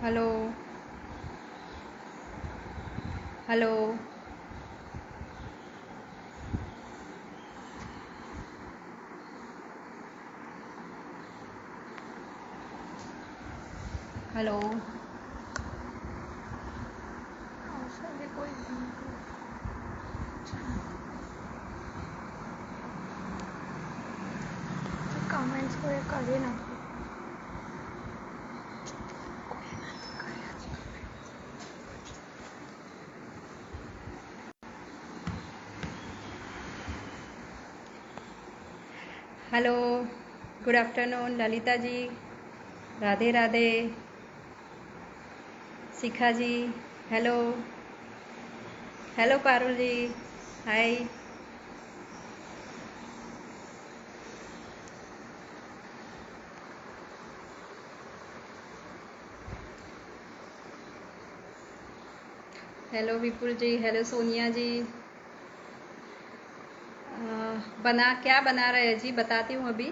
Hello hello hello comments को करे ना। Hello good afternoon Lalita ji, Radhe Radhe. शिखा जी हेलो, हेलो पारुल जी हाय। हेलो विपुल जी, hello Sonia जी। क्या बना रहे हैं जी, बताती हूँ अभी।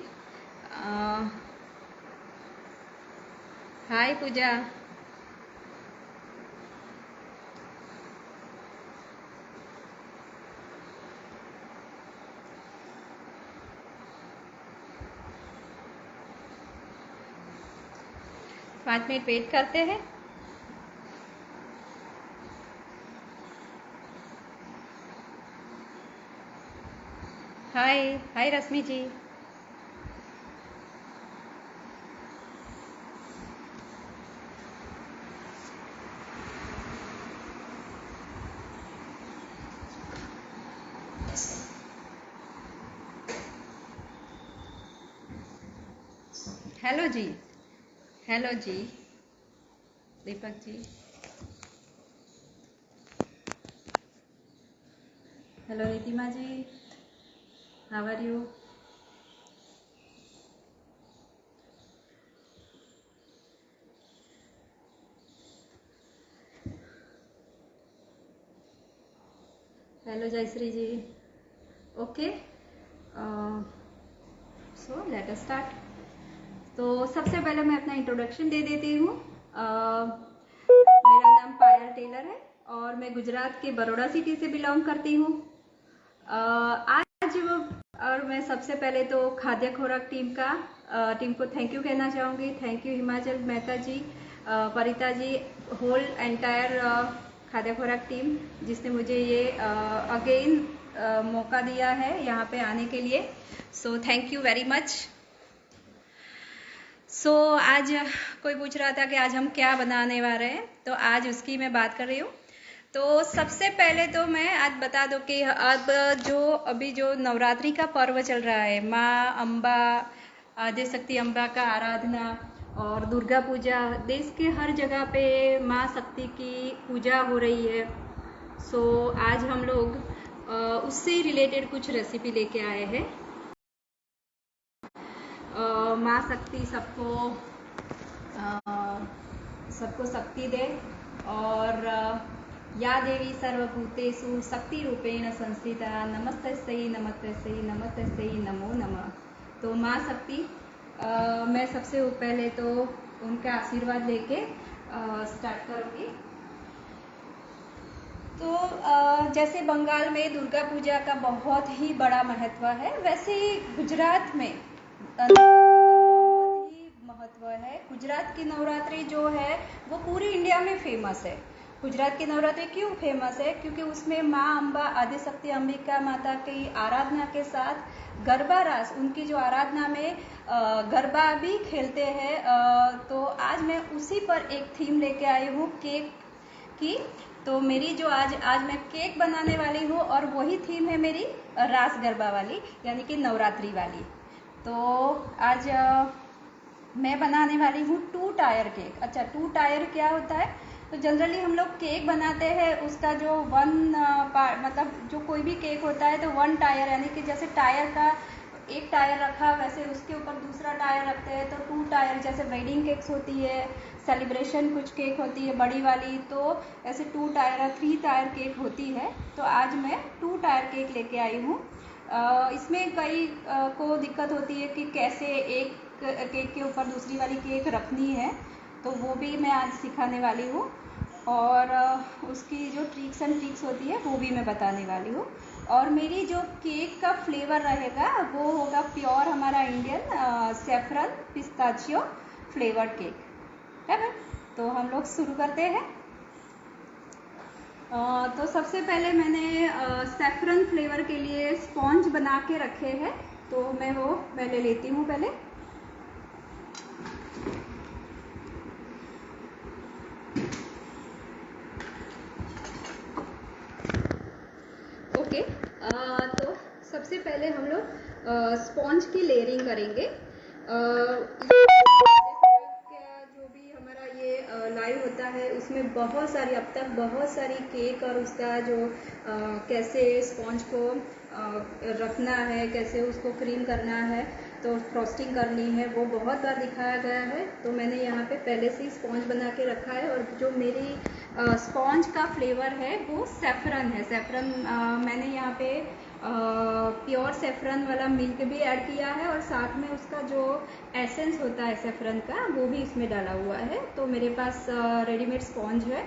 हाय पूजा। पाँच मिनट वेट करते हैं। Hi hi Rashmi ji. Hello ji, hello ji Deepak ji. Hello Neetima ji, how are you. Hello Jayashree ji. Okay so let us start. तो सबसे पहले मैं अपना इंट्रोडक्शन दे देती हूँ। मेरा नाम पायल टेलर है और मैं गुजरात के बड़ौदा सिटी से बिलोंग करती हूँ। आज और मैं सबसे पहले तो खाद्य खुराक टीम को थैंक यू कहना चाहूँगी। Thank you Himachal Mehta ji, Parita ji, whole entire खाद्य खुराक टीम, जिसने मुझे ये अगेन मौका दिया है यहाँ पे आने के लिए। So thank you very much. So आज कोई पूछ रहा था कि आज हम क्या बनाने वाले हैं, तो आज उसकी मैं बात कर रही हूँ। तो सबसे पहले तो मैं आज बता दूं कि अब अभी जो नवरात्रि का पर्व चल रहा है, माँ अम्बा, आदिशक्ति अम्बा का आराधना और दुर्गा पूजा, देश के हर जगह पे माँ शक्ति की पूजा हो रही है। सो आज हम लोग उससे रिलेटेड कुछ रेसिपी लेके आए हैं। माँ शक्ति सबको शक्ति दे और या देवी सर्वभूतेषु शक्ति रूपेण संस्थिता नमस्तस्यै नमस्तस्यै नमस्तस्यै नमो नमः। तो माँ शक्ति, मैं सबसे पहले तो उनका आशीर्वाद लेके स्टार्ट करूँगी। तो जैसे बंगाल में दुर्गा पूजा का बहुत ही बड़ा महत्व है, वैसे ही गुजरात में बहुत ही महत्व है। गुजरात की नवरात्रि जो है वो पूरी इंडिया में फेमस है। गुजरात की नवरात्रि क्यों फेमस है? क्योंकि उसमें माँ अम्बा आदिशक्ति अंबिका माता की आराधना के साथ गरबा रास, उनकी जो आराधना में गरबा भी खेलते हैं। तो आज मैं उसी पर एक थीम लेके आई हूँ, केक की। तो मेरी जो आज मैं केक बनाने वाली हूँ और वही थीम है मेरी रास गरबा वाली, यानी कि नवरात्रि वाली। तो आज मैं बनाने वाली हूँ 2 टायर केक। अच्छा, 2 टायर क्या होता है? तो जनरली हम लोग केक बनाते हैं, उसका जो मतलब जो कोई भी केक होता है तो 1 टायर, यानी कि जैसे टायर का एक टायर रखा वैसे उसके ऊपर दूसरा टायर रखते हैं। तो 2 टायर, जैसे वेडिंग केक्स होती है, सेलिब्रेशन कुछ केक होती है बड़ी वाली, तो ऐसे 2 टायर 3 टायर केक होती है। तो आज मैं 2 टायर केक लेके आई हूँ। इसमें कई को दिक्कत होती है कि कैसे एक केक के ऊपर दूसरी वाली केक रखनी है, तो वो भी मैं आज सिखाने वाली हूँ। और उसकी जो ट्रिक्स एंड ट्रिक्स होती है वो भी मैं बताने वाली हूँ। और मेरी जो केक का फ्लेवर रहेगा वो होगा प्योर हमारा Indian saffron pistachio flavoured cake है ना। तो हम लोग शुरू करते हैं। तो सबसे पहले मैंने सैफरन फ्लेवर के लिए स्पॉन्ज बना के रखे हैं, तो मैं वो पहले लेती हूँ पहले। ओके, तो सबसे पहले हम लोग स्पॉन्ज की लेयरिंग करेंगे। जो भी हमारा ये लाइव होता है उसमें बहुत सारी, अब तक बहुत सारी केक और उसका जो कैसे स्पॉन्ज को रखना है, कैसे उसको क्रीम करना है, तो फ्रॉस्टिंग करनी है, वो बहुत बार दिखाया गया है। तो मैंने यहाँ पे पहले से ही स्पॉन्ज बना के रखा है। और जो मेरी स्पॉन्ज का फ्लेवर है वो सैफरन है। सैफरन मैंने यहाँ पे प्योर सैफरन वाला मिल्क भी ऐड किया है, और साथ में उसका जो एसेंस होता है सैफरन का वो भी इसमें डाला हुआ है। तो मेरे पास रेडीमेड स्पॉन्ज है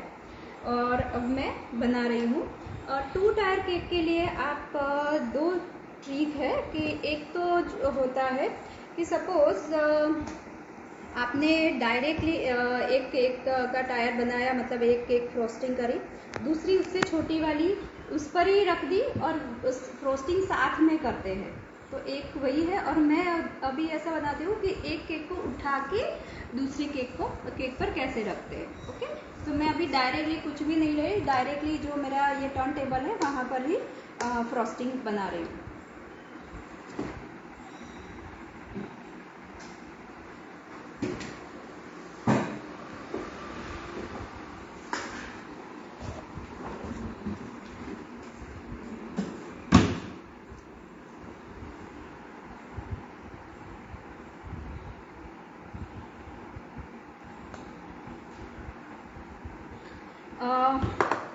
और अब मैं बना रही हूँ। 2 टायर केक के लिए आप 2 ट्रिक है कि एक तो जो होता है कि सपोज आपने डायरेक्टली एक केक का टायर बनाया, मतलब एक केक फ्रोस्टिंग करी, दूसरी उससे छोटी वाली उस पर ही रख दी और उस फ्रोस्टिंग साथ में करते हैं, तो एक वही है। और मैं अभी ऐसा बनाती हूँ कि एक केक को उठा के दूसरी केक पर कैसे रखते हैं। ओके, तो मैं अभी डायरेक्टली कुछ भी नहीं ले रही, डायरेक्टली जो मेरा ये टर्न टेबल है वहाँ पर ही फ्रोस्टिंग बना रही हूँ।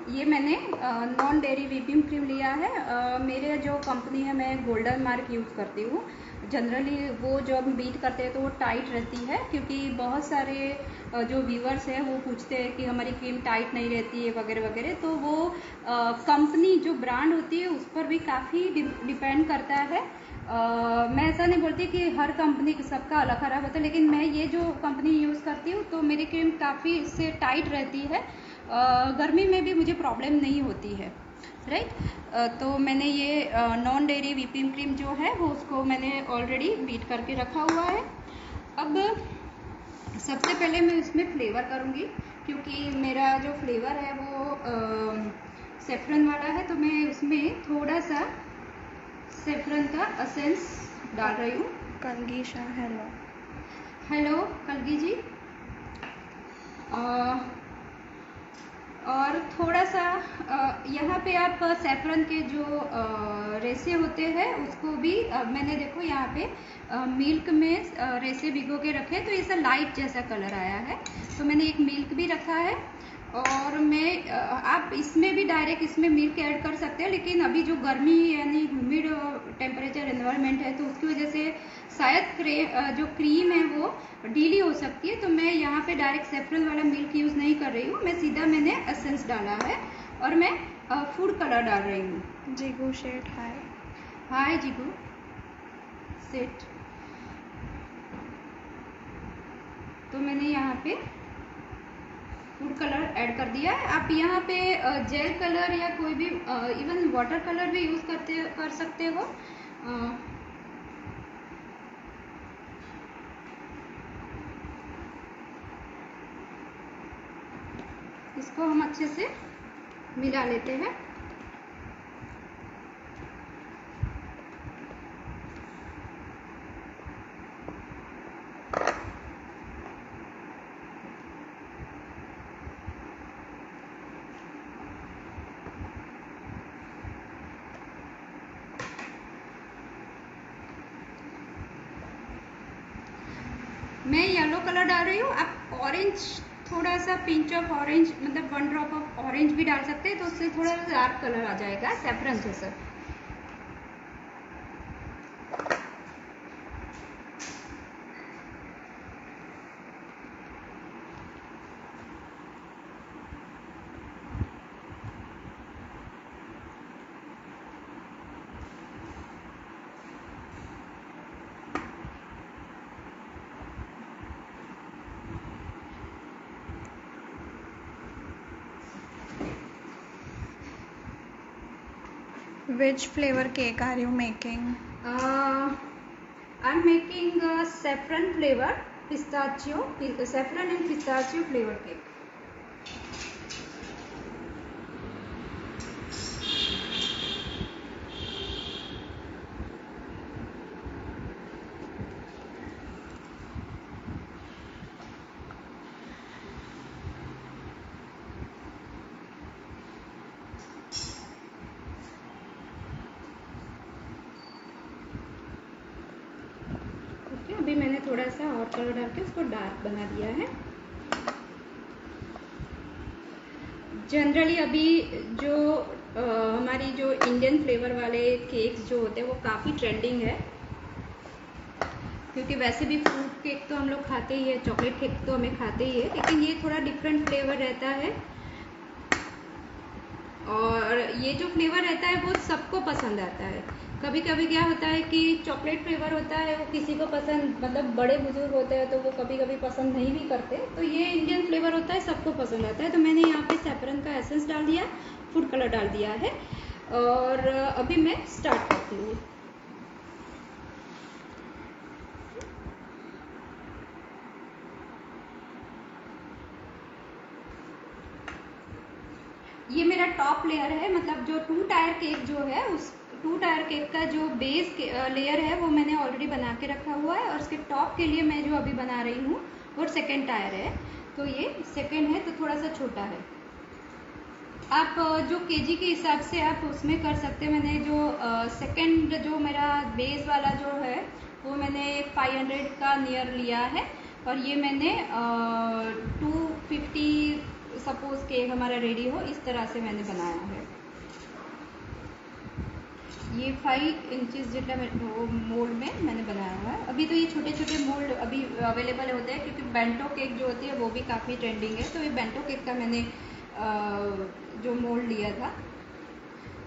ये मैंने नॉन डेयरी व्हिपिंग क्रीम लिया है। मेरे जो कंपनी है मैं गोल्डन मार्क यूज़ करती हूँ। जनरली वो जब बीट करते हैं तो वो टाइट रहती है, क्योंकि बहुत सारे जो व्यूअर्स हैं वो पूछते हैं कि हमारी क्रीम टाइट नहीं रहती है वगैरह वगैरह। तो वो कंपनी जो ब्रांड होती है उस पर भी काफ़ी डिपेंड करता है। मैं ऐसा नहीं बोलती कि हर कंपनी सबका अलग खराब होता है, लेकिन मैं ये जो कंपनी यूज़ करती हूँ तो मेरी क्रीम काफ़ी इससे टाइट रहती है। गर्मी में भी मुझे प्रॉब्लम नहीं होती है, राइट। तो मैंने ये नॉन डेयरी व्हिपिंग क्रीम जो है वो उसको मैंने ऑलरेडी बीट करके रखा हुआ है। अब सबसे पहले मैं इसमें फ्लेवर करूँगी, क्योंकि मेरा जो फ्लेवर है वो सेफ्रन वाला है, तो मैं उसमें थोड़ा सा सेफ्रन का एसेंस डाल रही हूँ। कलगीशा, हेलो। हेलो कलगी जी। और थोड़ा सा यहाँ पे आप सैफरन के जो रेसे होते हैं उसको भी मैंने देखो यहाँ पे मिल्क में रेसे भिगो के रखे, तो ऐसा लाइट जैसा कलर आया है। तो मैंने एक मिल्क भी रखा है, और मैं आप इसमें भी डायरेक्ट इसमें मिल्क ऐड कर सकते हैं, लेकिन अभी जो गर्मी यानी ह्यूमिड टेम्परेचर एनवायरनमेंट है तो उसकी वजह से शायद जो क्रीम है वो ढीली हो सकती है। तो मैं यहाँ पे डायरेक्ट सेफ्रन वाला मिल्क यूज़ नहीं कर रही हूँ, मैं सीधा मैंने एसेंस डाला है और मैं फूड कलर डाल रही हूँ। जिगू शेट, हाय। हाय जिगू सेट। तो मैंने यहाँ पे फूड कलर ऐड कर दिया है। आप यहाँ पे जेल कलर या कोई भी इवन वाटर कलर भी यूज़ कर सकते हो। इसको हम अच्छे से मिला लेते हैं। मैं येलो कलर डाल रही हूँ। आप ऑरेंज, थोड़ा सा पिंच ऑफ ऑरेंज, मतलब 1 ड्रॉप ऑफ ऑरेंज भी डाल सकते हैं, तो उससे थोड़ा डार्क कलर आ जाएगा सैफरन जैसा। Which flavor cake are you making? I'm making a saffron flavor pistachio, saffron and pistachio flavor cake. अभी मैंने थोड़ा सा और कलर डाल के उसको डार्क बना दिया है। जनरली अभी जो हमारी जो इंडियन फ्लेवर वाले केक्स जो होते हैं वो काफ़ी ट्रेंडिंग है, क्योंकि वैसे भी फ्रूट केक तो हम लोग खाते ही है, चॉकलेट केक तो हमें खाते ही है, लेकिन ये थोड़ा डिफरेंट फ्लेवर रहता है। और ये जो फ्लेवर रहता है वो सबको पसंद आता है। कभी कभी क्या होता है कि चॉकलेट फ्लेवर होता है वो किसी को पसंद, मतलब बड़े बुजुर्ग होते हैं तो वो कभी कभी पसंद नहीं भी करते, तो ये इंडियन फ्लेवर होता है, सबको पसंद आता है। तो मैंने यहाँ पे सैफरन का एसेंस डाल दिया, फूड कलर डाल दिया है, और अभी मैं स्टार्ट करती हूँ। ये मेरा टॉप लेयर है, मतलब जो 2 टायर केक जो है, उस 2 टायर केक का जो बेस लेयर है वो मैंने ऑलरेडी बना के रखा हुआ है, और उसके टॉप के लिए मैं जो अभी बना रही हूँ वो सेकेंड टायर है। तो ये सेकेंड है तो थोड़ा सा छोटा है। आप जो केजी के हिसाब से आप उसमें कर सकते हैं। मैंने जो सेकेंड जो मेरा बेस वाला जो है वो मैंने 500 का नियर लिया है, और ये मैंने 250 सपोज केक हमारा रेडी हो इस तरह से मैंने बनाया है। ये 5 इंचेस जितना मोल्ड में मैंने बनाया हुआ है। अभी तो ये छोटे छोटे मोल्ड अभी अवेलेबल होते हैं, क्योंकि बेंटो केक जो होती है वो भी काफ़ी ट्रेंडिंग है। तो ये बेंटो केक का मैंने जो मोल्ड लिया था।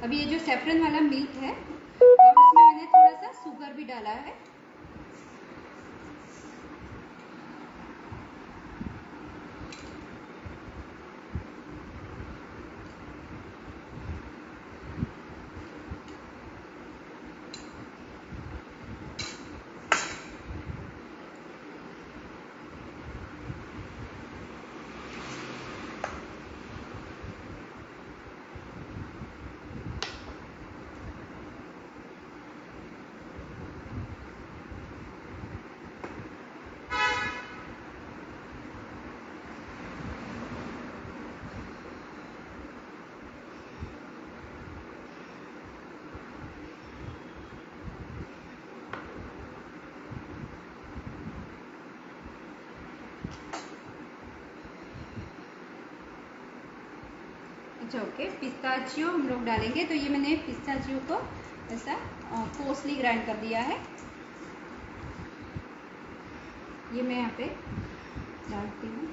अभी ये जो सैफरन वाला मिल्क है और उसमें मैंने थोड़ा सा शुगर भी डाला है। अच्छा ओके, पिस्ताचियो हम लोग डालेंगे। तो ये मैंने पिस्ताचियो को ऐसा कोसली ग्राइंड कर दिया है। ये मैं यहाँ पे डालती हूँ।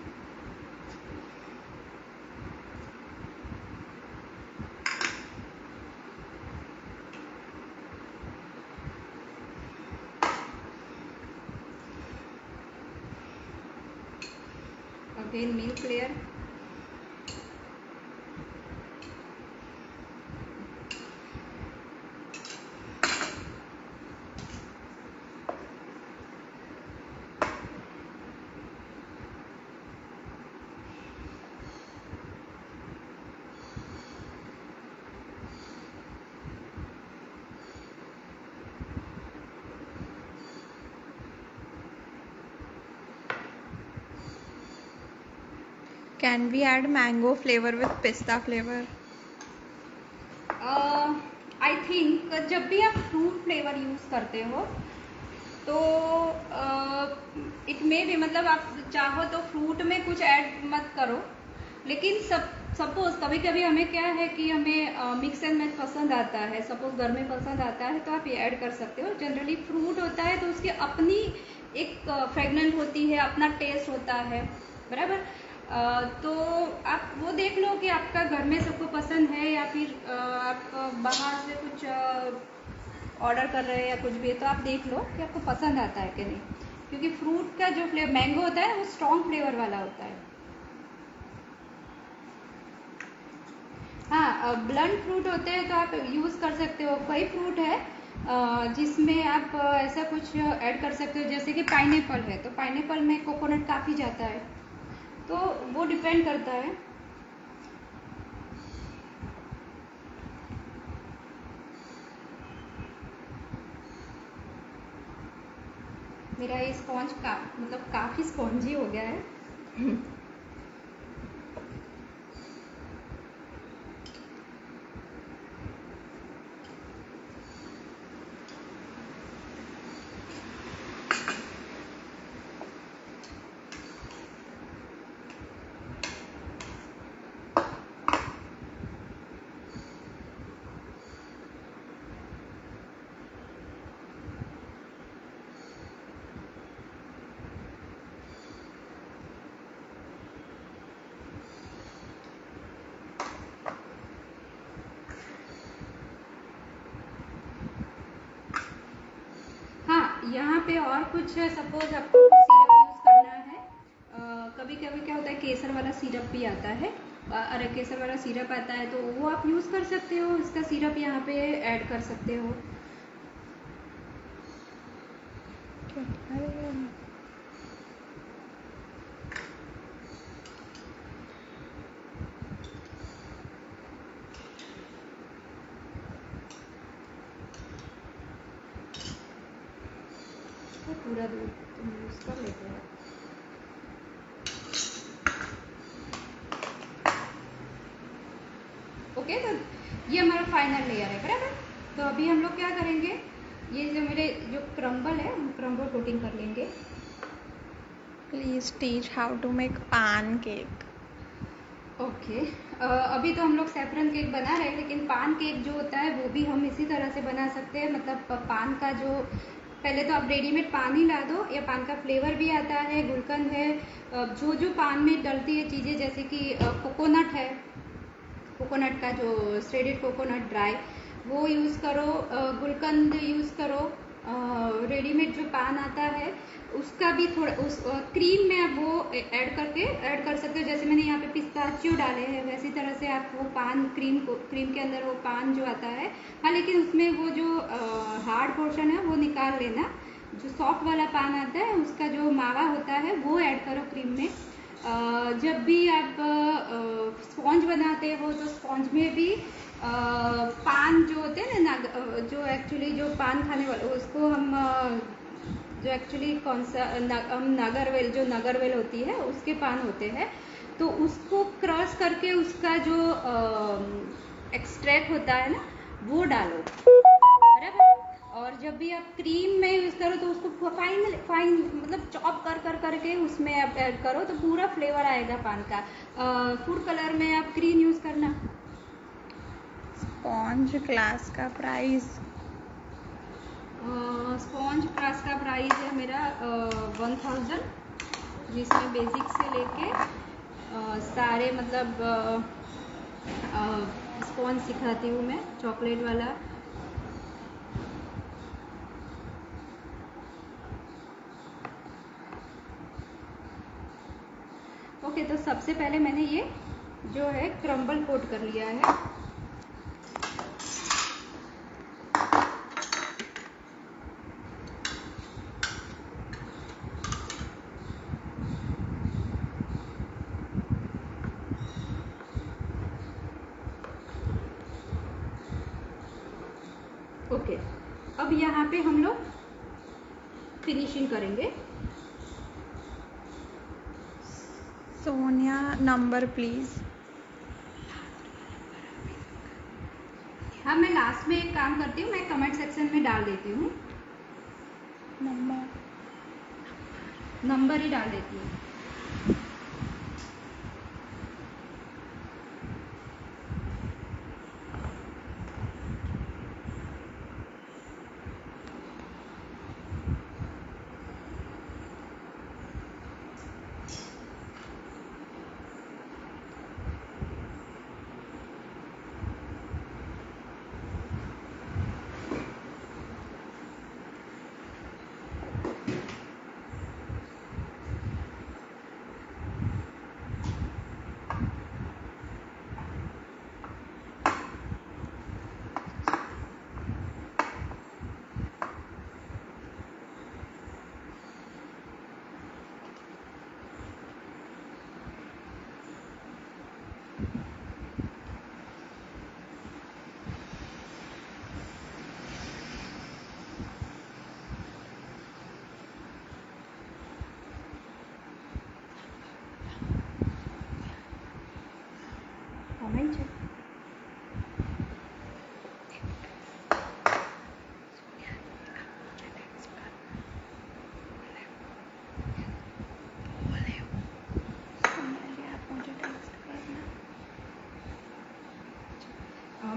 Again milk layer, Can we add mango flavor with pista flavor? I think जब भी आप फ्रूट फ्लेवर यूज़ करते हो तो इट में भी मतलब आप चाहो तो फ्रूट में कुछ ऐड मत करो, लेकिन सपोज कभी कभी हमें क्या है कि हमें मिक्स एंड मैच पसंद आता है, सपोज घर में पसंद आता है तो आप ये ऐड कर सकते हो। जनरली फ्रूट होता है तो उसकी अपनी एक फ्रेगनेंट होती है, अपना टेस्ट होता है, बराबर। तो आप वो देख लो कि आपका घर में सबको पसंद है या फिर आप बाहर से कुछ ऑर्डर कर रहे हैं या कुछ भी है, तो आप देख लो कि आपको पसंद आता है कि नहीं, क्योंकि फ्रूट का जो फ्लेवर मैंगो होता है वो स्ट्रॉन्ग फ्लेवर वाला होता है। हाँ, ब्लंट फ्रूट होते हैं तो आप यूज़ कर सकते हो। कई फ्रूट है जिसमें आप ऐसा कुछ ऐड कर सकते हो, जैसे कि पाइनएप्पल है तो पाइनएप्पल में कोकोनट काफ़ी जाता है, तो वो डिपेंड करता है। मेरा ये स्पॉन्ज मतलब काफ़ी स्पॉन्जी हो गया है। यहाँ पे और कुछ सपोज आपको सिरप यूज़ करना है, कभी कभी क्या होता है केसर वाला सिरप भी आता है, अरे केसर वाला सिरप आता है तो वो आप यूज़ कर सकते हो, इसका सिरप यहाँ पे ऐड कर सकते हो। तो पूरा दूध तुम यूज़ कर लेते हैं। ओके, तो ये हमारा फाइनल लेयर है, बराबर। तो अभी हम लोग क्या करेंगे, ये जो मेरे जो क्रम्बल है हम क्रम्बल कोटिंग कर लेंगे। Please teach how to make pancake. Okay, अभी तो हम लोग सैफरन केक बना रहे हैं, लेकिन पान केक जो होता है वो भी हम इसी तरह से बना सकते हैं। मतलब पान का जो पहले तो आप रेडीमेड पान ही ला दो, या पान का फ्लेवर भी आता है, गुलकंद है, जो जो पान में डलती है चीज़ें, जैसे कि कोकोनट है, कोकोनट का जो श्रेडेड कोकोनट ड्राई वो यूज़ करो, गुलकंद यूज़ करो, रेडीमेड जो पान आता है उसका भी थोड़ा उस क्रीम में आप वो ऐड कर सकते हो। जैसे मैंने यहाँ पे पिस्ताचियो डाले हैं, वैसी तरह से आप वो पान क्रीम के अंदर वो पान जो आता है, हाँ लेकिन उसमें वो जो हार्ड पोर्शन है वो निकाल लेना, जो सॉफ्ट वाला पान आता है उसका जो मावा होता है वो ऐड करो क्रीम में। जब भी आप स्पॉन्ज बनाते हो तो स्पॉन्ज में भी पान जो होते हैं ना, जो एक्चुअली जो पान खाने वाले उसको हम जो एक्चुअली कौन सा हम नागरवेल, जो नागरवेल होती है उसके पान होते हैं, तो उसको क्रश करके उसका जो एक्सट्रैक्ट होता है ना वो डालो, बराबर। और जब भी आप क्रीम में यूज़ करो तो उसको फाइन मतलब चॉप करके उसमें आप ऐड करो तो पूरा फ्लेवर आएगा पान का। फूड कलर में आप ग्रीन यूज़ करना। स्पॉन्ज क्लास का प्राइस, स्पॉन्ज क्लास का प्राइस है मेरा 1000, जिसमें बेसिक से लेके सारे मतलब स्पॉन्ज सिखाती हूँ मैं, चॉकलेट वाला। ओके, तो सबसे पहले मैंने ये जो है क्रम्बल कोट कर लिया है। ओके, अब यहाँ पे हम लोग फिनिशिंग करेंगे। Sonia number please. हाँ, मैं लास्ट में एक काम करती हूँ, मैं कमेंट सेक्शन में डाल देती हूँ नंबर नंबर ही डाल देती हूँ।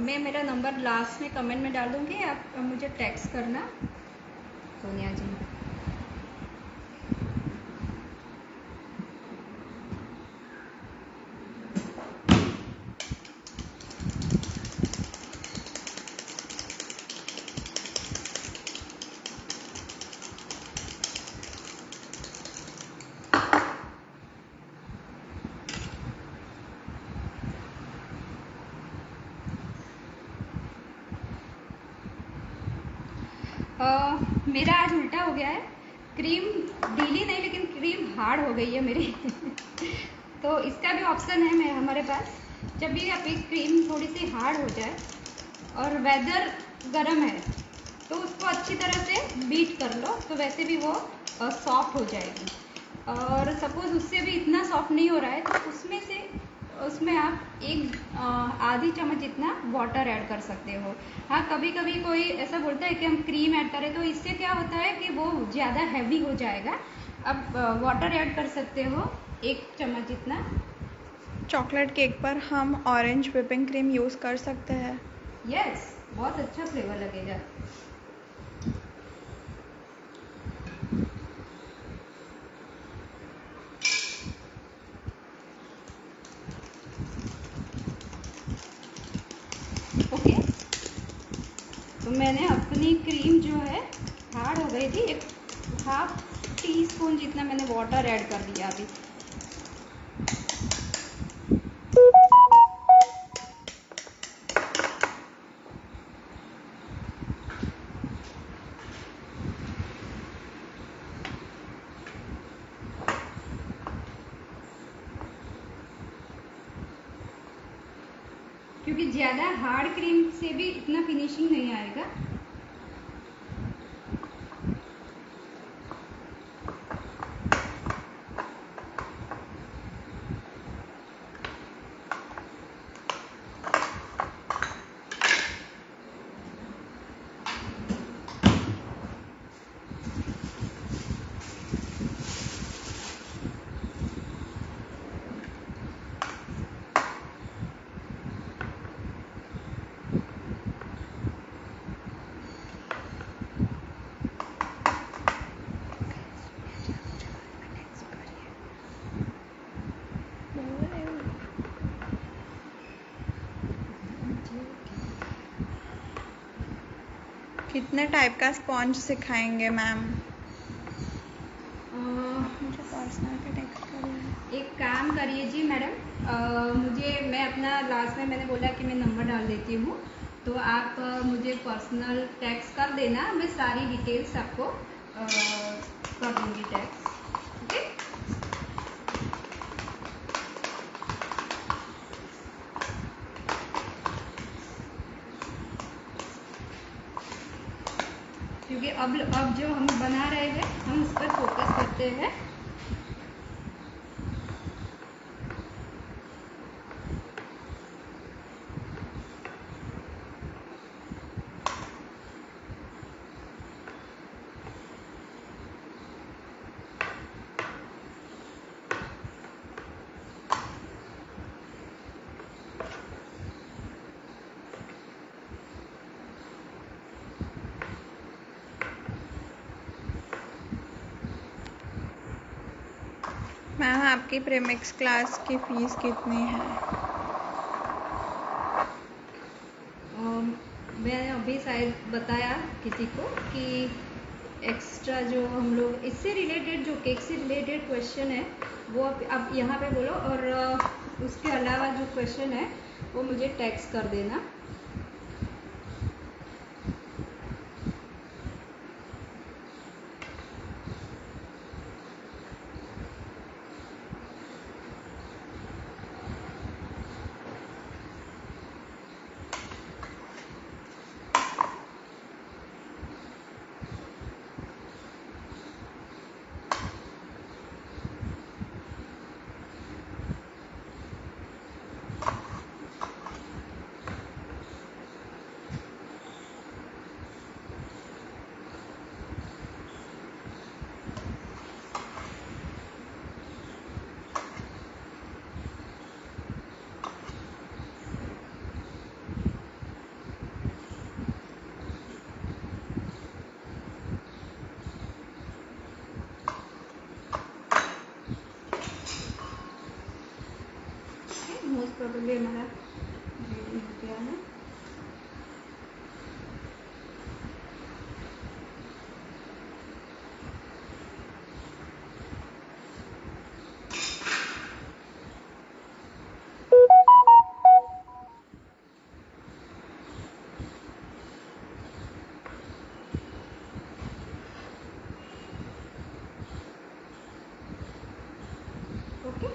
मैं मेरा नंबर लास्ट में कमेंट में डाल दूँगी, आप मुझे टेक्स्ट करना सोनिया जी। मेरा आज उल्टा हो गया है, क्रीम ढीली नहीं लेकिन क्रीम हार्ड हो गई है मेरी तो इसका भी ऑप्शन है हमारे पास। जब भी आपकी क्रीम थोड़ी सी हार्ड हो जाए और वेदर गर्म है तो उसको अच्छी तरह से बीट कर लो, तो वैसे भी वो सॉफ्ट हो जाएगी। और सपोज़ उससे भी इतना सॉफ्ट नहीं हो रहा है तो उसमें आप एक आधी चम्मच जितना वाटर ऐड कर सकते हो। हाँ, कभी कभी कोई ऐसा बोलता है कि हम क्रीम ऐड करें, तो इससे क्या होता है कि वो ज़्यादा हैवी हो जाएगा। अब वाटर ऐड कर सकते हो 1 चम्मच जितना। चॉकलेट केक पर हम ऑरेंज व्हिपिंग क्रीम यूज़ कर सकते हैं। यस, बहुत अच्छा फ्लेवर लगेगा। ओके, तो मैंने अपनी क्रीम जो है हार्ड हो गई थी, एक 1/2 टीस्पून जितना मैंने वाटर ऐड कर दिया अभी। क्योंकि ज़्यादा हार्ड क्रीम से भी इतना फिनिशिंग नहीं आएगा। कितने टाइप का स्पॉन्ज सिखाएंगे मैम? मुझे पर्सनल पे टेक्स्ट करिए। एक काम करिए जी मैडम, मैं अपना लास्ट में मैंने बोला कि मैं नंबर डाल देती हूँ, तो आप मुझे पर्सनल टेक्स्ट कर देना, मैं सारी डिटेल्स आपको कर दूँगी टेक्स्ट। ओके, क्योंकि अब जो हम बना रहे हैं हम उस पर फोकस करते हैं। मैम आपकी प्रीमिक्स क्लास की फ़ीस कितनी है? मैंने अभी शायद बताया किसी को कि एक्स्ट्रा जो हम लोग इससे रिलेटेड जो केक से रिलेटेड क्वेश्चन है वो आप यहाँ पे बोलो, और उसके अलावा जो क्वेश्चन है वो मुझे टेक्स्ट कर देना। मोस्ट प्रोबेबली हमारा रेडी हो गया है। ओके,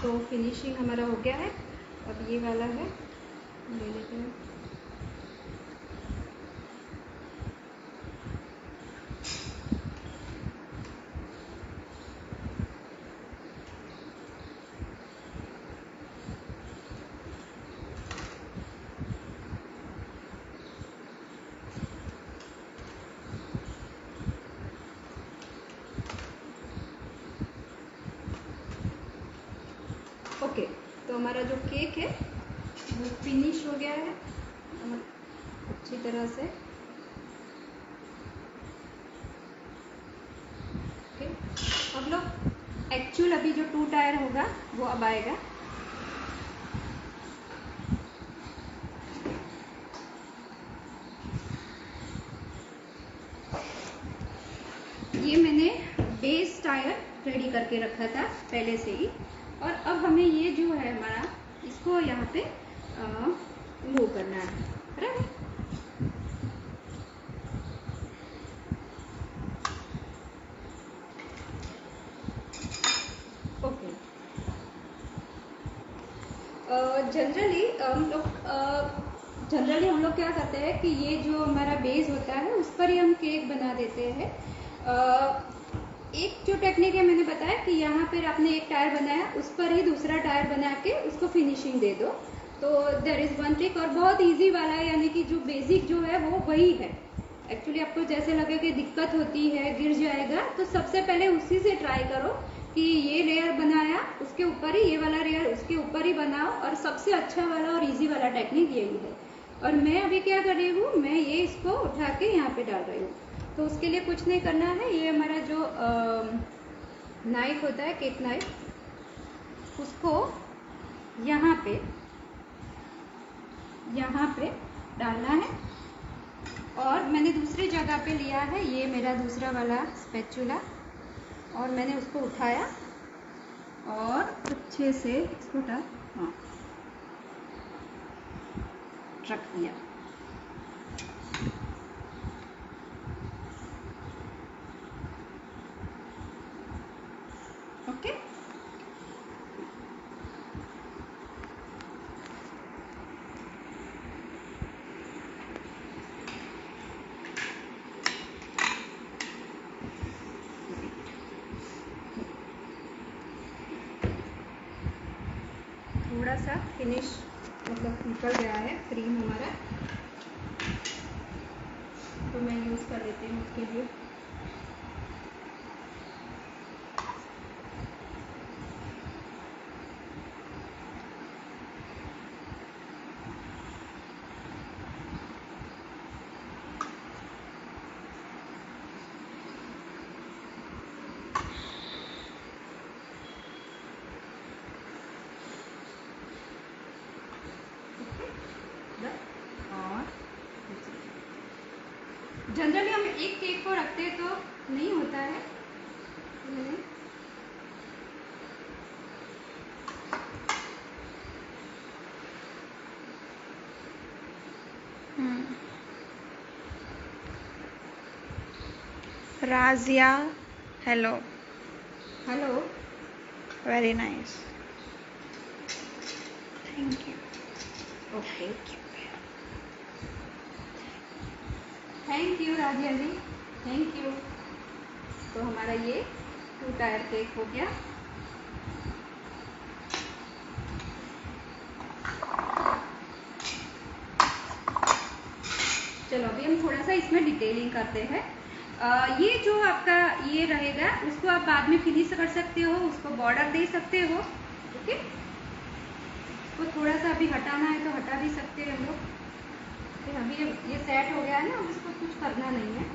तो फिनिशिंग हमारा हो गया है। अब ये वाला है, ले लेते हैं। ओके, तो हमारा जो केक है वो फिनिश हो गया है अच्छी तरह से। ओके, अब लोग एक्चुअल अभी जो 2 टायर होगा वो अब आएगा। ये मैंने बेस टायर रेडी करके रखा था पहले से ही, और अब हमें ये जो है हमारा इसको यहाँ पे मूव करना है, बराबर। ओके, जनरली हम लोग क्या करते हैं कि ये जो हमारा बेस होता है उस पर ही हम केक बना देते हैं। एक जो टेक्निक है मैंने बताया कि यहाँ पर आपने एक टायर बनाया, उस पर ही दूसरा टायर बना के उसको फिनिशिंग दे दो, तो देयर इज़ वन ट्रिक, और बहुत इजी वाला है, यानी कि जो बेसिक जो है वो वही है। एक्चुअली आपको जैसे लगे कि दिक्कत होती है, गिर जाएगा, तो सबसे पहले उसी से ट्राई करो कि ये लेयर बनाया उसके ऊपर ही ये वाला लेयर उसके ऊपर ही बनाओ, और सबसे अच्छा वाला और इजी वाला टेक्निक यही है। और मैं अभी क्या कर रही हूँ, मैं ये इसको उठा के यहाँ पे डाल रही हूँ। तो उसके लिए कुछ नहीं करना है, ये हमारा जो नाइफ होता है, केक नाइफ, उसको यहाँ पे डालना है। और मैंने दूसरी जगह पे लिया है ये मेरा दूसरा वाला स्पैचुला, और मैंने उसको उठाया और अच्छे से इसको रख दिया। ओके, थोड़ा सा फिनिश मतलब निकल गया है क्रीम हमारा, तो मैं यूज़ कर लेती हूँ उसके लिए। एक केक को रखते तो नहीं होता है। Razia, hello. Hello. Very nice. Thank you. Okay, thank you Razia ji, thank you. तो हमारा ये 2 टायर केक हो गया। चलो अभी हम थोड़ा सा इसमें डिटेलिंग करते हैं। ये जो आपका ये रहेगा उसको आप बाद में फिनिश कर सकते हो, उसको बॉर्डर दे सकते हो। ओके, उसको थोड़ा सा अभी हटाना है तो हटा भी सकते हैं हम लोग। फिर अभी ये सेट हो गया है ना, अब इसको कुछ करना नहीं है।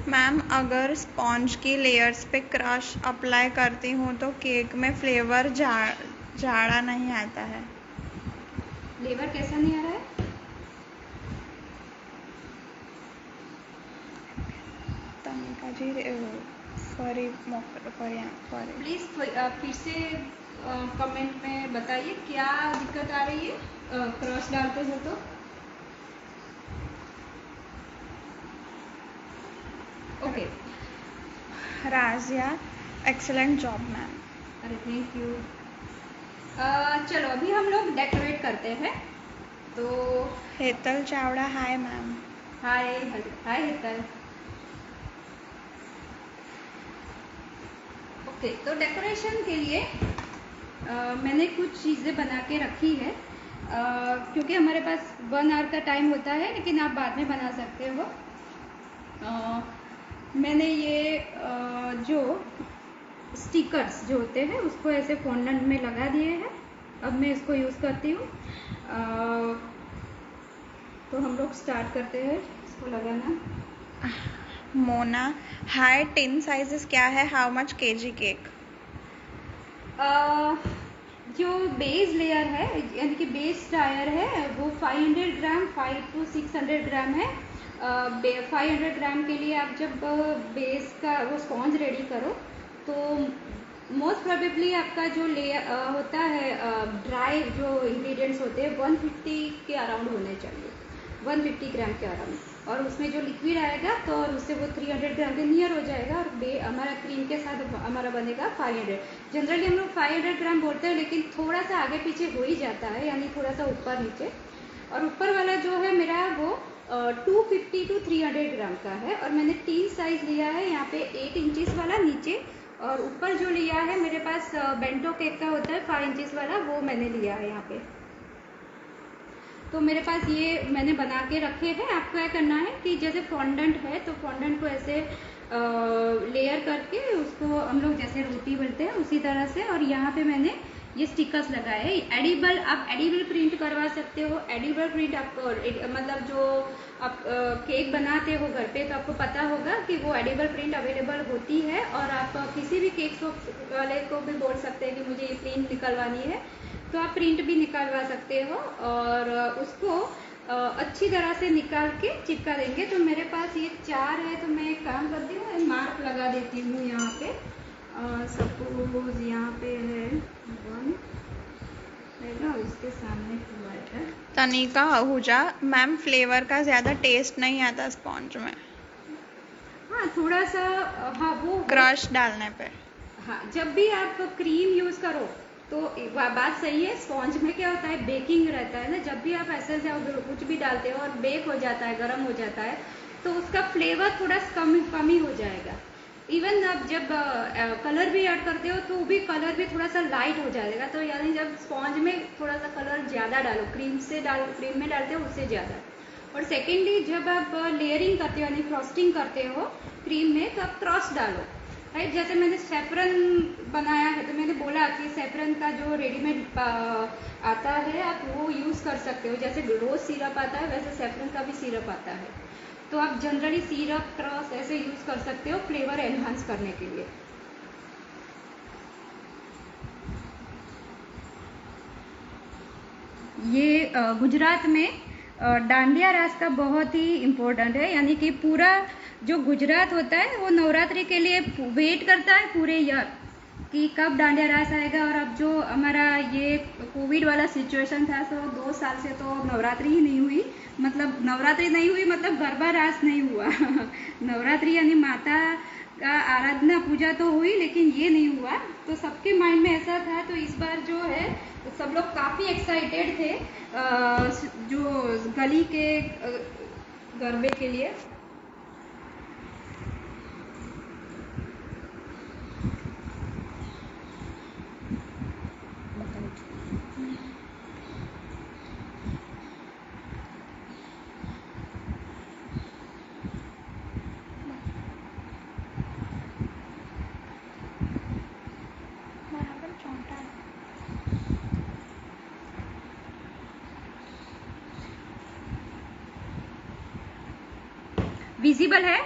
मैम अगर स्पॉन्ज की लेयर्स पे क्रश अप्लाई करती हूँ तो केक में फ्लेवर जाड़ा नहीं आता है। फ्लेवर कैसा नहीं आ रहा है? तनिका जी प्लीज फिर से कमेंट में बताइए क्या दिक्कत आ रही है क्रॉस डालते हो तो। Okay, Razia, excellent job ma'am. अरे थैंक यू। चलो अभी हम लोग डेकोरेट करते हैं। तो Hetal Chavda, hi ma'am. Hi hi Hetal. Okay, तो डेकोरेशन के लिए मैंने कुछ चीज़ें बना के रखी है, क्योंकि हमारे पास 1 आवर का टाइम होता है, लेकिन आप बाद में बना सकते हो। मैंने ये जो स्टिकर्स जो होते हैं उसको ऐसे फॉन्डेंट में लगा दिए हैं। अब मैं इसको यूज़ करती हूँ। तो हम लोग स्टार्ट करते हैं इसको लगाना। मोना, हाय, टिन साइजेस क्या है, हाउ मच केजी केक? जो बेस लेयर है यानी कि बेस टायर है वो 500 ग्राम 5 to 600 ग्राम है। 500 ग्राम के लिए आप जब बेस का वो स्पॉन्ज रेडी करो तो मोस्ट प्रोबेबली आपका जो लेयर होता है ड्राई जो इंग्रेडिएंट्स होते हैं 150 के अराउंड होने चाहिए, 150 ग्राम के अराउंड। और उसमें जो लिक्विड आएगा तो और उससे वो 300 ग्राम के नियर हो जाएगा और हमारा क्रीम के साथ हमारा बनेगा 500। जनरली हम लोग 500 ग्राम बोलते हैं, लेकिन थोड़ा सा आगे पीछे हो ही जाता है, यानी थोड़ा सा ऊपर नीचे। और ऊपर वाला जो है मेरा वो 250 to 300 ग्राम का है। और मैंने 3 साइज लिया है यहाँ पे, 8 इंचेस वाला नीचे, और ऊपर जो लिया है मेरे पास बेंटो केक का होता है 5 इंचेस वाला, वो मैंने लिया है यहाँ पे। तो मेरे पास ये मैंने बना के रखे हैं। आपको क्या करना है कि जैसे फॉन्डेंट है तो फॉन्डेंट को ऐसे लेयर करके उसको हम लोग जैसे रोटी बेलते हैं उसी तरह से, और यहाँ पे मैंने ये स्टिकर्स लगाए हैं। एडिबल, आप एडिबल प्रिंट करवा सकते हो। एडिबल प्रिंट आपको मतलब जो आप केक बनाते हो घर पे तो आपको पता होगा कि वो एडिबल प्रिंट अवेलेबल होती है। और आप किसी भी केक शॉप वाले को भी बोल सकते हैं कि मुझे ये प्रिंट निकलवानी है, तो आप प्रिंट भी निकालवा सकते हो और उसको अच्छी तरह से निकाल के चिपका देंगे। तो मेरे पास ये 4 है, तो मैं एक काम करती हूँ, मार्क लगा देती हूँ यहाँ पे। सपोज यहाँ पे है 1 है ना, इसके सामने 2 आएगा। तनिका आहूजा, मैम फ्लेवर का ज़्यादा टेस्ट नहीं आता स्पॉन्ज में। हाँ थोड़ा सा, हाँ वो क्रश डालने पे। हाँ, जब भी आप क्रीम यूज़ करो तो बात सही है। स्पॉन्ज में क्या होता है, बेकिंग रहता है ना, जब भी आप ऐसे कुछ भी डालते हो और बेक हो जाता है, गर्म हो जाता है, तो उसका फ्लेवर थोड़ा कम ही हो जाएगा। इवन आप जब कलर भी ऐड करते हो तो भी कलर भी थोड़ा सा लाइट हो जाएगा। तो यानी जब स्पॉन्ज में थोड़ा सा कलर ज़्यादा डालो, क्रीम में डालते हो उससे ज़्यादा। और सेकेंडली जब आप लेयरिंग करते हो यानी फ्रॉस्टिंग करते हो क्रीम में, तो आप क्रॉस डालो, राइट। जैसे मैंने सेफ्रन बनाया है तो मैंने बोला कि सेफ्रन का जो रेडीमेड आता है आप वो यूज़ कर सकते हो। जैसे रोज सिरप आता है वैसे सेफ्रन का भी सिरप आता है, तो आप जनरली सिरप क्रॉस ऐसे यूज़ कर सकते हो फ्लेवर एनहांस करने के लिए। ये गुजरात में डांडिया रास का बहुत ही इम्पोर्टेंट है, यानी कि पूरा जो गुजरात होता है वो नवरात्रि के लिए वेट करता है पूरे ईयर कि कब डांडिया रास आएगा। और अब जो हमारा ये कोविड वाला सिचुएशन था, तो 2 साल से तो नवरात्रि ही नहीं हुई, मतलब नवरात्रि नहीं हुई मतलब गरबा रास नहीं हुआ नवरात्रि यानी माता का आराधना पूजा तो हुई, लेकिन ये नहीं हुआ। तो सबके माइंड में ऐसा था, तो इस बार जो है सब लोग काफ़ी एक्साइटेड थे जो गली के गरबे के लिए। विजिबल है?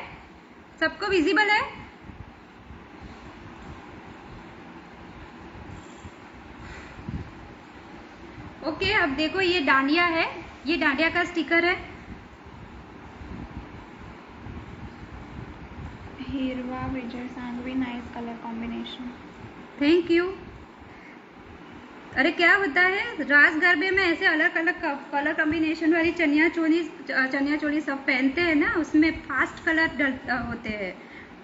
सबको विजिबल है? ओके, अब देखो ये डांडिया है, ये डांडिया का स्टिकर है। Hirva Vijay Sanghvi, nice colour combination. Thank you. अरे क्या होता है रास गरबे में ऐसे अलग अलग कलर कॉम्बिनेशन वाली चनिया चोली सब पहनते हैं ना, उसमें फास्ट कलर होते हैं।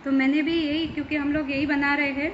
तो मैंने भी यही, क्योंकि हम लोग यही बना रहे हैं।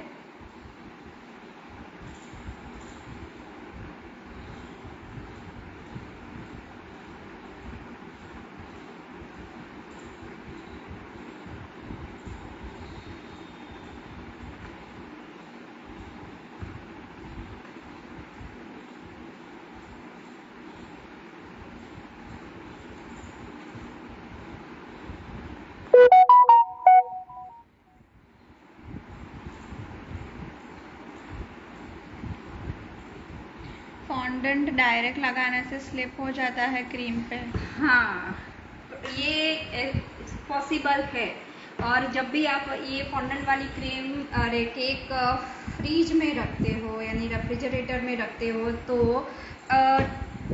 फॉन्डेंट डायरेक्ट लगाने से स्लिप हो जाता है क्रीम पे। हाँ, ये पॉसिबल है। और जब भी आप ये फॉन्डेंट वाली क्रीम अरे केक फ्रीज में रखते हो यानी रेफ्रिजरेटर में रखते हो तो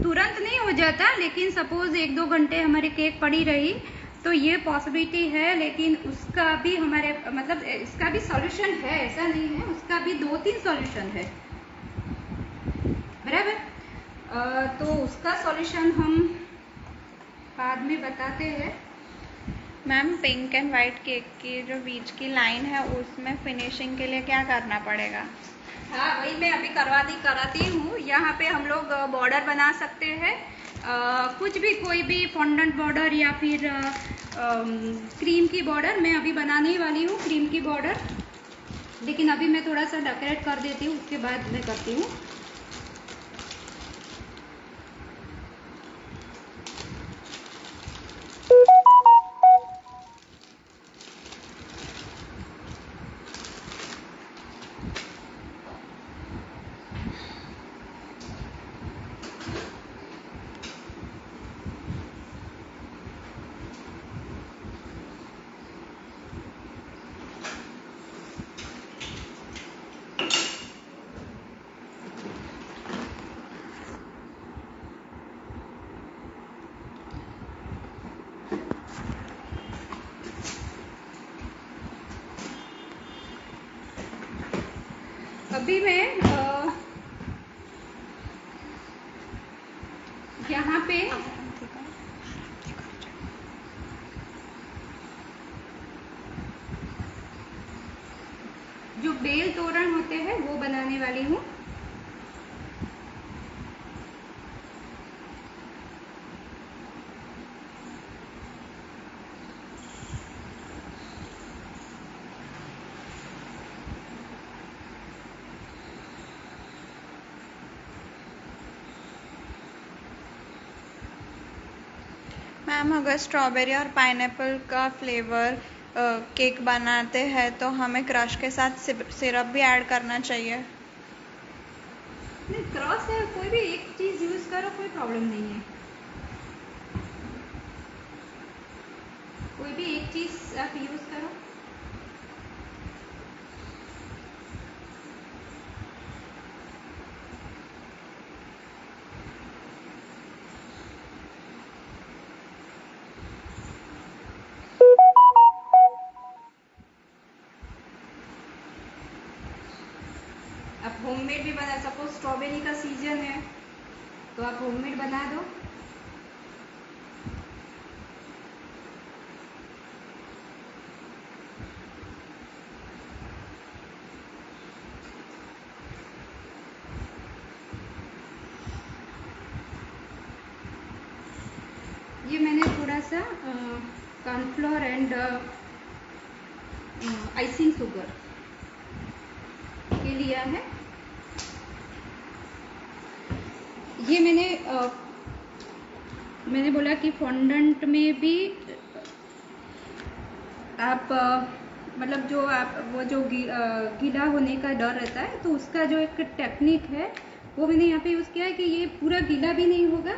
तुरंत नहीं हो जाता, लेकिन सपोज 1-2 घंटे हमारी केक पड़ी रही तो ये पॉसिबिलिटी है। लेकिन उसका भी हमारे मतलब इसका भी सॉल्यूशन है, ऐसा नहीं है, उसका भी 2-3 सॉल्यूशन है, बराबर। तो उसका सॉल्यूशन हम बाद में बताते हैं। Ma'am, pink and white cake की जो बीच की लाइन है उसमें फिनिशिंग के लिए क्या करना पड़ेगा? हाँ, वही मैं अभी कराती हूँ। यहाँ पे हम लोग बॉर्डर बना सकते हैं, कुछ भी, कोई भी फॉन्डेंट बॉर्डर या फिर क्रीम की बॉर्डर। मैं अभी बनाने वाली हूँ क्रीम की बॉर्डर, लेकिन अभी मैं थोड़ा सा डेकोरेट कर देती हूँ, उसके बाद मैं करती हूँ। अभी मैं यहाँ पे जो बेल तोरण होते हैं वो बनाने वाली हूँ। मैम, अगर स्ट्रॉबेरी और पाइनएप्पल का फ्लेवर केक बनाते हैं तो हमें क्रश के साथ सिरप भी ऐड करना चाहिए? नहीं, क्रॉस है, कोई भी एक चीज यूज करो, कोई प्रॉब्लम नहीं है। कोई भी एक चीज आप यूज करो। होममेड भी बना, सपोज स्ट्रॉबेरी का सीजन है तो आप होममेड बना दो। ये मैंने थोड़ा सा कॉर्नफ्लोर एंड आइसिंग शुगर के लिया है। ये मैंने बोला कि फॉन्डेंट में भी आप मतलब जो आप वो जो गीला होने का डर रहता है, तो उसका जो एक टेक्निक है वो मैंने यहाँ पे यूज़ किया है कि ये पूरा गीला भी नहीं होगा।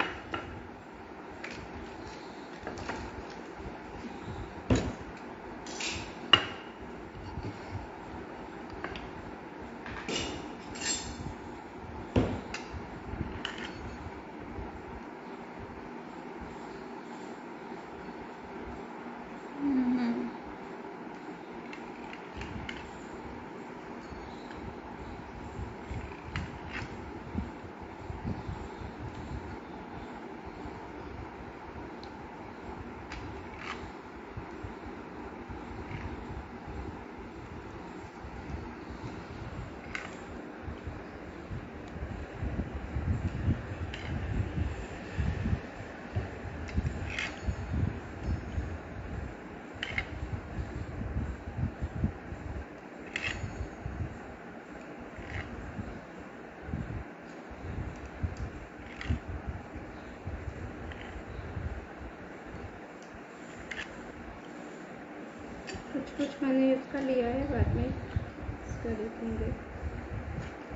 कुछ मैंने इसका लिया है, बाद में इसका देखेंगे।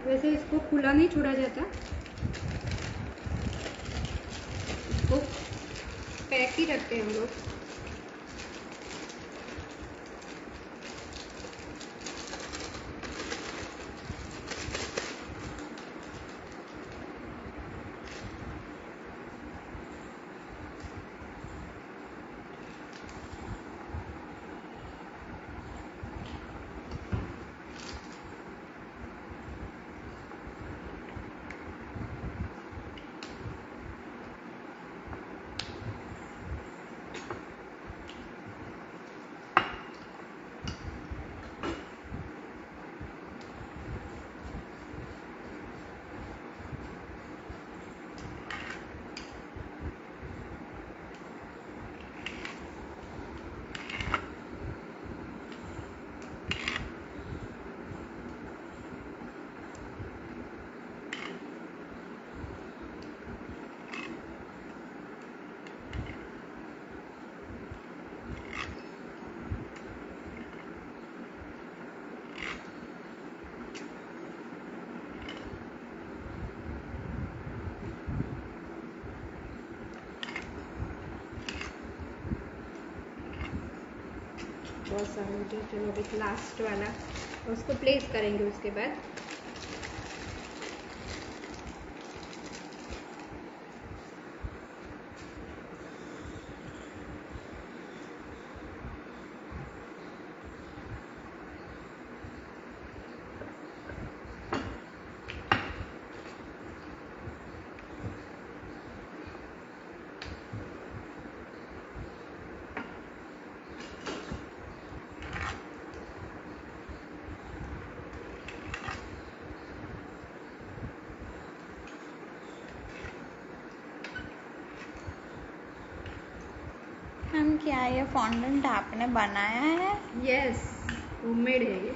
वैसे इसको खुला नहीं छोड़ा जाता, इसको पैक ही रखते हैं हम लोग। बहुत सारे मुझे, चलो अभी लास्ट वाला उसको प्लेस करेंगे उसके बाद। मैम क्या ये फॉन्डेंट आपने बनाया है? यस, होममेड है ये।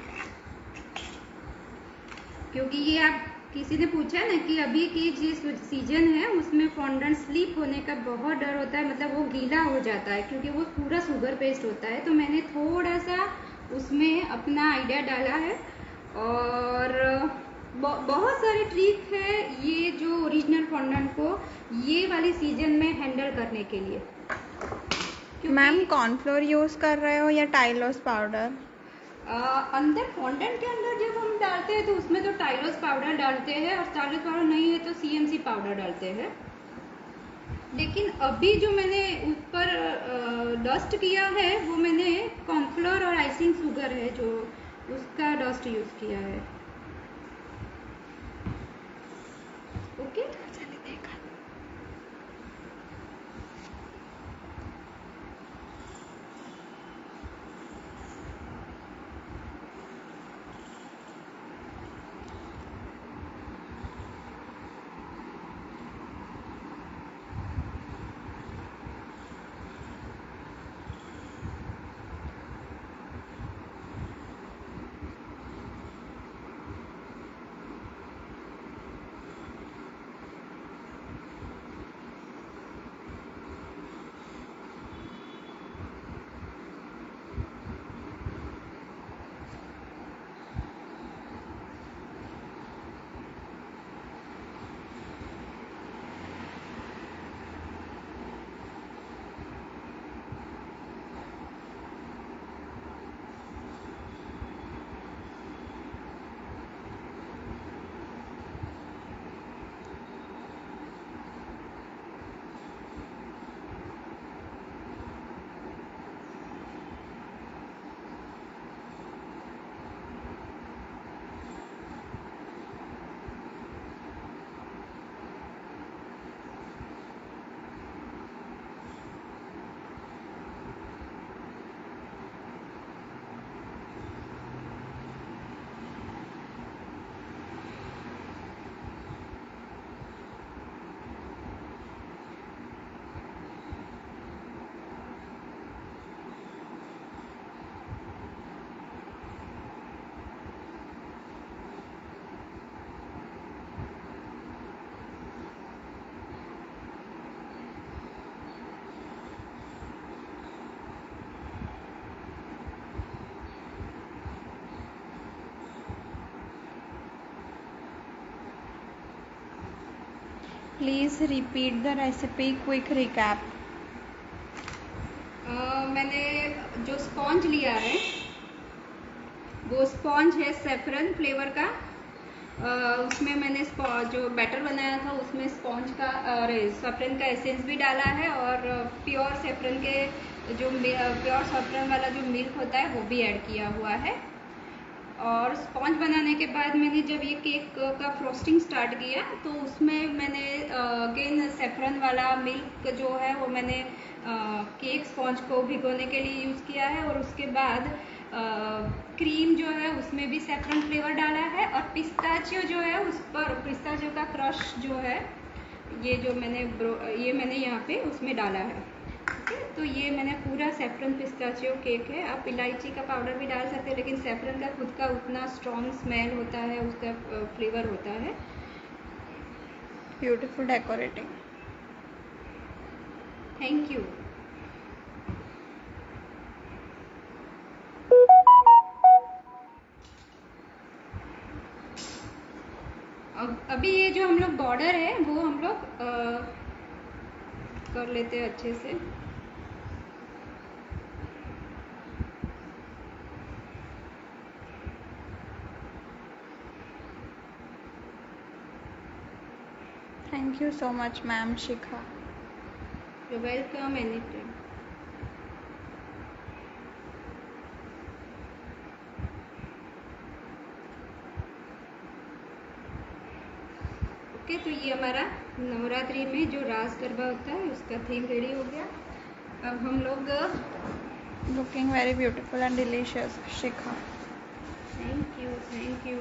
क्योंकि ये आप किसी ने पूछा ना कि अभी की जिस सीजन है उसमें फॉन्डेंट स्लिप होने का बहुत डर होता है, मतलब वो गीला हो जाता है क्योंकि वो पूरा शुगर पेस्ट होता है। तो मैंने थोड़ा सा उसमें अपना आइडिया डाला है और बहुत सारे ट्रिक है ये जो ओरिजिनल फॉन्डेंट को ये वाली सीजन में हैंडल करने के लिए। मैम कॉर्नफ्लोर यूज़ कर रहे हो या टाइलोस पाउडर? अंदर फॉन्डेंट के अंदर जब हम डालते हैं तो उसमें तो टाइलोस पाउडर डालते हैं, और टाइलोस पाउडर नहीं है तो CMC पाउडर डालते हैं। लेकिन अभी जो मैंने ऊपर डस्ट किया है वो मैंने कॉर्नफ्लोर और आइसिंग शुगर है जो उसका डस्ट यूज़ किया है। Please repeat the recipe, quick recap. मैंने जो स्पॉन्ज लिया है वो स्पॉन्ज है सेफ्रन फ्लेवर का। उसमें मैंने जो बैटर बनाया था उसमें स्पॉन्ज का और सेफ्रन का एसेंस भी डाला है, और प्योर सेफ्रन के जो प्योर सेफ्रन वाला जो मिल्क होता है वो भी ऐड किया हुआ है। और स्पॉन्ज बनाने के बाद मैंने जब ये केक का फ्रोस्टिंग स्टार्ट किया तो उसमें मैंने अगेन सेफ्रन वाला मिल्क जो है वो मैंने केक स्पॉन्ज को भिगोने के लिए यूज़ किया है, और उसके बाद क्रीम जो है उसमें भी सेफ्रन फ्लेवर डाला है, और पिस्ताचियो जो है उस पर पिस्ताचियो का क्रश जो है ये जो मैंने यहाँ पे उसमें डाला है। ठीक है, तो ये मैंने पूरा सेफ्रन पिस्ताचियो केक है। आप इलायची का पाउडर भी डाल सकते हैं, लेकिन सेफ्रन का खुद का उतना स्ट्रॉन्ग स्मेल होता है, उसका फ्लेवर होता है। Beautiful decorating. Thank you. अब अभी ये जो हम लोग बॉर्डर है वो हम लोग कर लेते हैं अच्छे से। Thank you so much ma'am Shikha. You welcome any time. Okay, तो ये हमारा नवरात्रि में जो रास गरबा होता है उसका थीम रेडी हो गया। अब हम लोग looking very beautiful and delicious Shikha. Thank you thank you.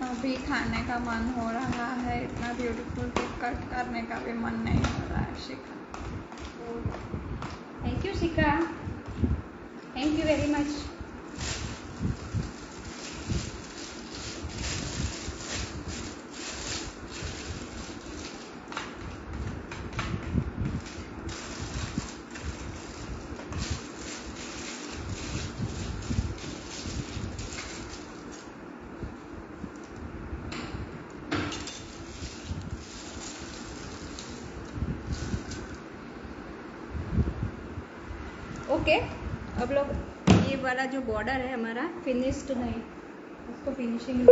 अभी खाने का मन हो रहा है, इतना ब्यूटीफुल केक कट करने का भी मन नहीं हो रहा है Shikha. Thank you Shikha, thank you very much. Okay, अब लोग ये वाला जो बॉर्डर है हमारा फिनिश्ड नहीं, उसको फिनिशिंग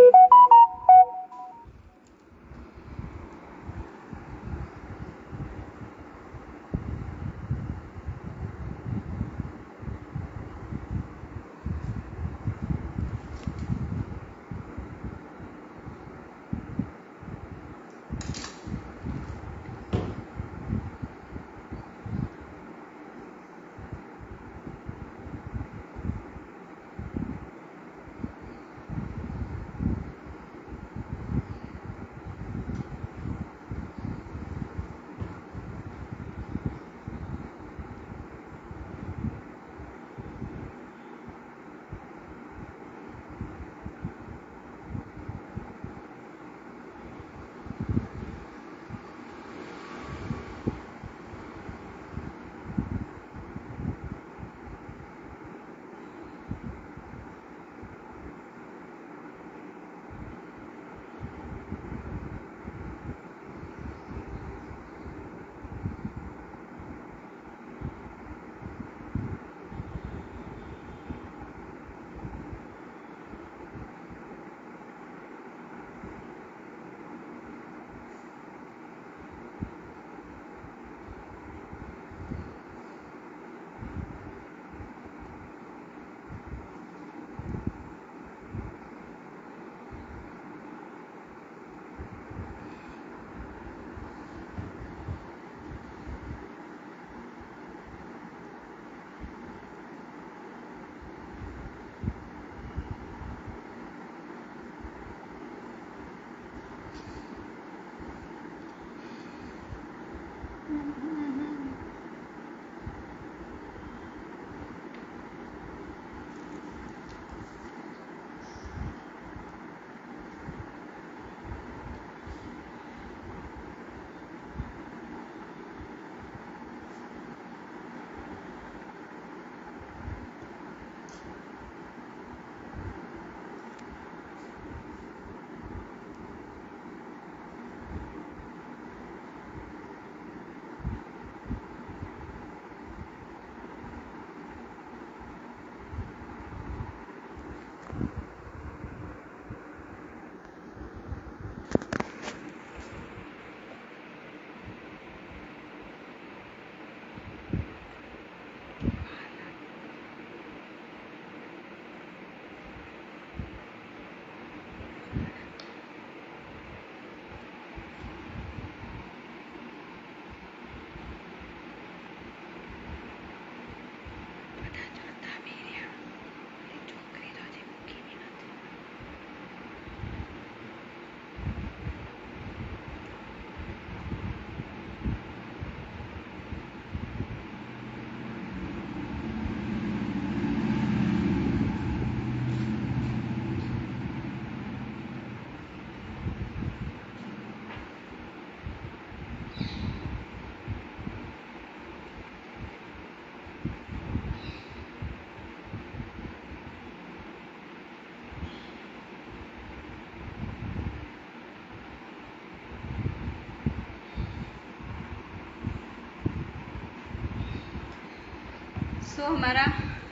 सो हमारा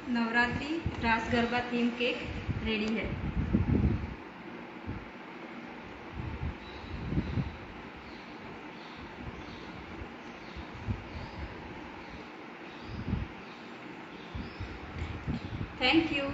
नवरात्रि रास गरबा थीम केक रेडी है। Thank you.